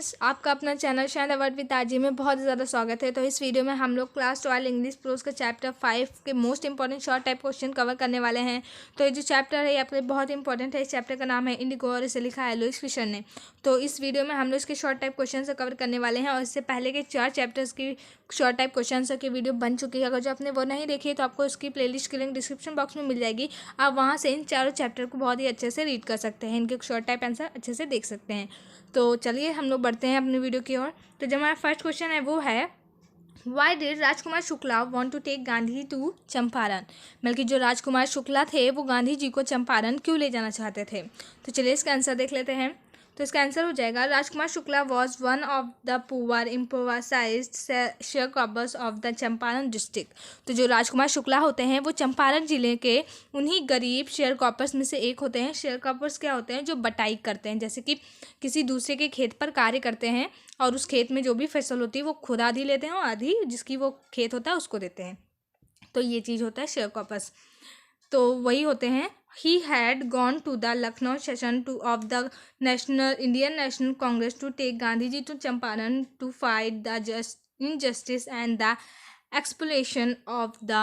Friends, आपका अपना channel शायद अवर्ड विद आजी में बहुत ज़्यादा स्वागत है। तो इस वीडियो में हम लोग क्लास 12 इंग्लिश प्रोज का चैप्टर 5 के most important short type question cover करने वाले हैं। तो ये जो चैप्टर है ये आपके लिए बहुत इंपॉर्टेंट है। इस चैप्टर का नाम है इंडिगो और इसे लिखा है लुईस फिशर ने। तो इस वीडियो में हम लोग इसके शॉर्ट टाइप क्वेश्चन से कवर करने वाले हैं और इससे पहले के 4 चैप्टर्स की शॉर्ट टाइप क्वेश्चन की वीडियो बन चुकी है। अगर जो आपने वो नहीं देखी तो आपको इसकी प्लेलिस्ट की लिंक डिस्क्रिप्शन बॉक्स में मिल जाएगी। आप वहाँ से इन चारों चैप्टर को बहुत ही अच्छे से रीड कर सकते हैं, इनके शॉर्ट टाइप आंसर अच्छे से देख सकते हैं। तो चलिए हम लोग बढ़ते हैं अपनी वीडियो की ओर। तो जो हमारा फर्स्ट क्वेश्चन है वो है why did Rajkumar Shukla want to take Gandhi to Champaran. मतलब कि जो राजकुमार शुक्ला थे वो गांधी जी को चंपारण क्यों ले जाना चाहते थे। तो चलिए इसका आंसर देख लेते हैं। तो इसका आंसर हो जाएगा Rajkumar Shukla was one of the poor improvised sharecroppers of the Champaran district. तो जो राजकुमार शुक्ला होते हैं वो चंपारण जिले के उन्हीं गरीब शेयरक्रॉपर्स में से एक होते हैं। शेयरक्रॉपर्स क्या होते हैं? जो बटाई करते हैं, जैसे कि किसी दूसरे के खेत पर कार्य करते हैं और उस खेत में जो भी फसल होती है वो खुद आधी लेते हैं और आधी जिसकी वो खेत होता है उसको देते हैं। तो ये चीज़ होता है शेयरक्रॉपर्स, तो वही होते हैं। He had gone to the Lucknow session of the Indian National Congress to take Gandhiji to Champaran to fight the injustice and the exploitation of the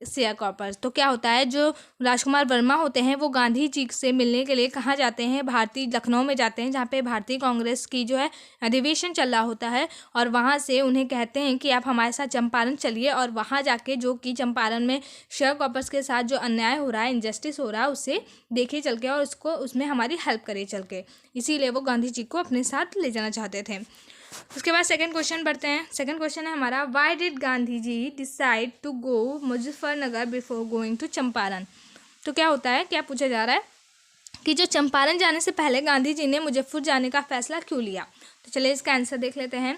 sharecroppers। तो क्या होता है, जो राजकुमार वर्मा होते हैं वो गांधी जी से मिलने के लिए कहाँ जाते हैं? भारतीय लखनऊ में जाते हैं, जहाँ पे भारतीय कांग्रेस की जो है अधिवेशन चल रहा होता है। और वहाँ से उन्हें कहते हैं कि आप हमारे साथ चंपारण चलिए और वहाँ जाके जो कि चंपारण में शेयरक्रॉपर्स के साथ जो अन्याय हो रहा है, इनजस्टिस हो रहा है, उसे देखिए चल के और उसमें हमारी हेल्प करिए चल के। इसीलिए वो गांधी जी को अपने साथ ले जाना चाहते थे। उसके बाद सेकंड क्वेश्चन बढ़ते हैं। सेकंड क्वेश्चन है हमारा why did Gandhi ji decide to go Muzaffarnagar before going to Champaran. तो क्या होता है, क्या पूछा जा रहा है कि जो चंपारण जाने से पहले गांधी जी ने मुजफ्फर जाने का फैसला क्यों लिया। तो चलिए इसका आंसर देख लेते हैं।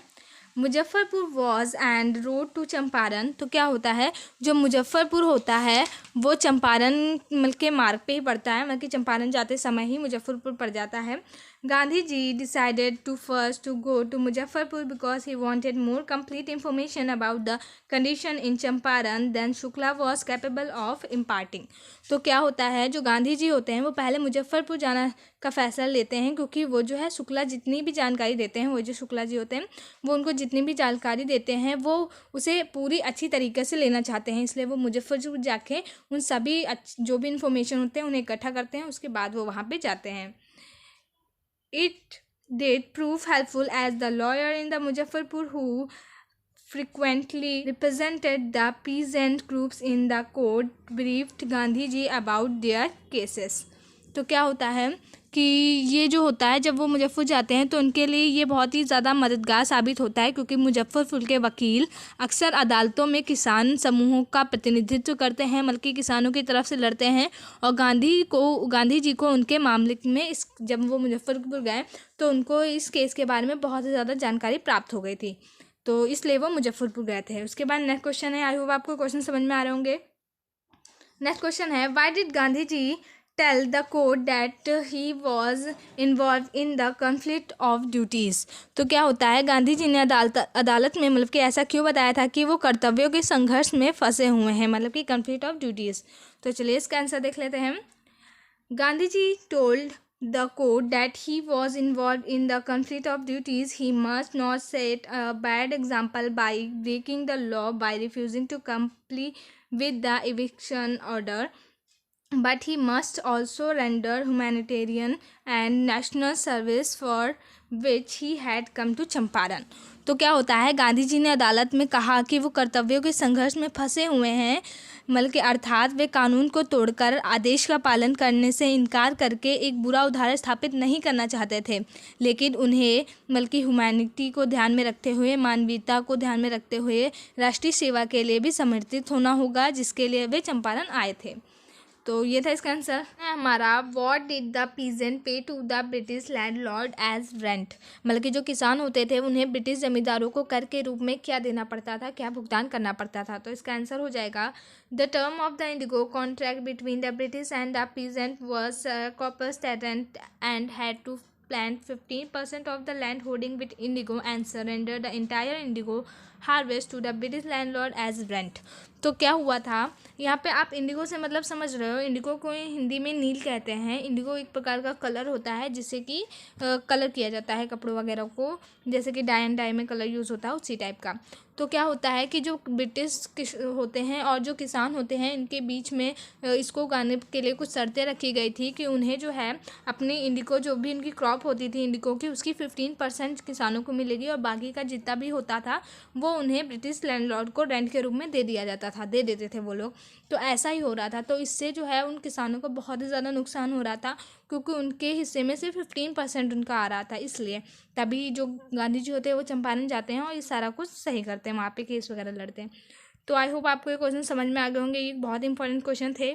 Muzaffarpur was end road to Champaran. तो क्या होता है, जो मुजफ्फरपुर होता है वो चंपारण मतलब के मार्ग पे ही पड़ता है, मतलब कि चंपारण जाते समय ही मुजफ्फरपुर पड़ जाता है। Gandhi ji decided to first to go to Muzaffarpur because he wanted more complete information about the condition in Champaran then Shukla was capable of imparting. तो क्या होता है, जो गांधी जी होते हैं वो पहले मुजफ्फरपुर जाना का फैसला लेते हैं, क्योंकि वो जो है शुक्ला जितनी भी जानकारी देते हैं, वो जो शुक्ला जी होते हैं वो उनको जितनी भी जानकारी देते हैं वो उसे पूरी अच्छी तरीके से लेना चाहते हैं। इसलिए वो मुजफ्फरपुर जाके उन सभी जो भी इंफॉर्मेशन होते हैं उन्हें इकट्ठा करते हैं, उसके बाद वो वहाँ पे जाते हैं। It did prove helpful as the lawyer in the Muzaffarpur who frequently represented the peasant groups in the court briefed Gandhi ji about their cases। तो क्या होता है कि ये जो होता है जब वो मुजफ्फर जाते हैं तो उनके लिए ये बहुत ही ज़्यादा मददगार साबित होता है, क्योंकि मुजफ्फरपुर के वकील अक्सर अदालतों में किसान समूहों का प्रतिनिधित्व करते हैं, मतलब कि किसानों की तरफ से लड़ते हैं। और गांधी जी को उनके मामले में जब वो मुजफ्फरपुर गए तो उनको इस केस के बारे में बहुत ज़्यादा जानकारी प्राप्त हो गई थी, तो इसलिए वो मुजफ्फरपुर गए थे। उसके बाद नेक्स्ट क्वेश्चन है, आई होप आपको क्वेश्चन समझ में आ रहे होंगे। नेक्स्ट क्वेश्चन है why did Gandhi ji tell the court that he was involved in the conflict of duties। तो क्या होता है, गांधी जी ने अदालत में मतलब कि ऐसा क्यों बताया था कि वो कर्तव्यों के संघर्ष में फंसे हुए हैं, मतलब कि conflict of duties। तो चलिए इसका आंसर देख लेते हैं। Gandhi ji told the court that he was involved in the conflict of duties. He must not set a bad example by breaking the law by refusing to comply with the eviction order, but he must also render humanitarian and national service for which he had come to Champaran. तो क्या होता है, गांधी जी ने अदालत में कहा कि वो कर्तव्यों के संघर्ष में फंसे हुए हैं, मतलब कि अर्थात वे कानून को तोड़कर आदेश का पालन करने से इनकार करके एक बुरा उदाहरण स्थापित नहीं करना चाहते थे, लेकिन उन्हें मतलब कि ह्यूमैनिटी को ध्यान में रखते हुए, मानवीयता को ध्यान में रखते हुए राष्ट्रीय सेवा के लिए भी समर्पित होना होगा, जिसके लिए वे चंपारण आए थे। तो ये था इसका आंसर हमारा। What did the peasant pay to the British landlord as rent. मतलब कि जो किसान होते थे उन्हें ब्रिटिश जमींदारों को कर के रूप में क्या देना पड़ता था, क्या भुगतान करना पड़ता था। तो इसका आंसर हो जाएगा the term of the indigo contract between the British and the peasant was copper stated and had to plant 15% of the land holding with indigo and surrender the entire indigo harvest to the British landlord as rent। तो क्या हुआ था, यहाँ पे आप Indigo से मतलब समझ रहे हो, इंडिगो को हिंदी में नील कहते हैं। इंडिगो एक प्रकार का कलर होता है जिससे कि कलर किया जाता है कपड़ों वगैरह को, जैसे कि डाई एंड डाई में कलर यूज़ होता है उसी टाइप का। तो क्या होता है कि जो ब्रिटिश होते हैं और जो किसान होते हैं, इनके बीच में इसको उगाने के लिए कुछ शर्तें रखी गई थी कि उन्हें जो है अपनी इंडिगो, जो भी उनकी क्रॉप होती थी इंडिगो की, उसकी 15% किसानों को मिलेगी और बाकी का जितना भी होता था वो उन्हें ब्रिटिश लैंडलॉर्ड को रेंट के रूप में दे दिया जाता था, दे देते थे वो लोग। तो ऐसा ही हो रहा था। तो इससे जो है उन किसानों को बहुत ही ज़्यादा नुकसान हो रहा था, क्योंकि उनके हिस्से में सिर्फ 15% उनका आ रहा था। इसलिए तभी जो गांधी जी होते हैं वो चंपारण जाते हैं और ये सारा कुछ सही करते हैं, वहाँ पे केस वगैरह लड़ते हैं। तो आई होप आपको ये क्वेश्चन समझ में आ गए होंगे। ये बहुत इंपॉर्टेंट क्वेश्चन थे।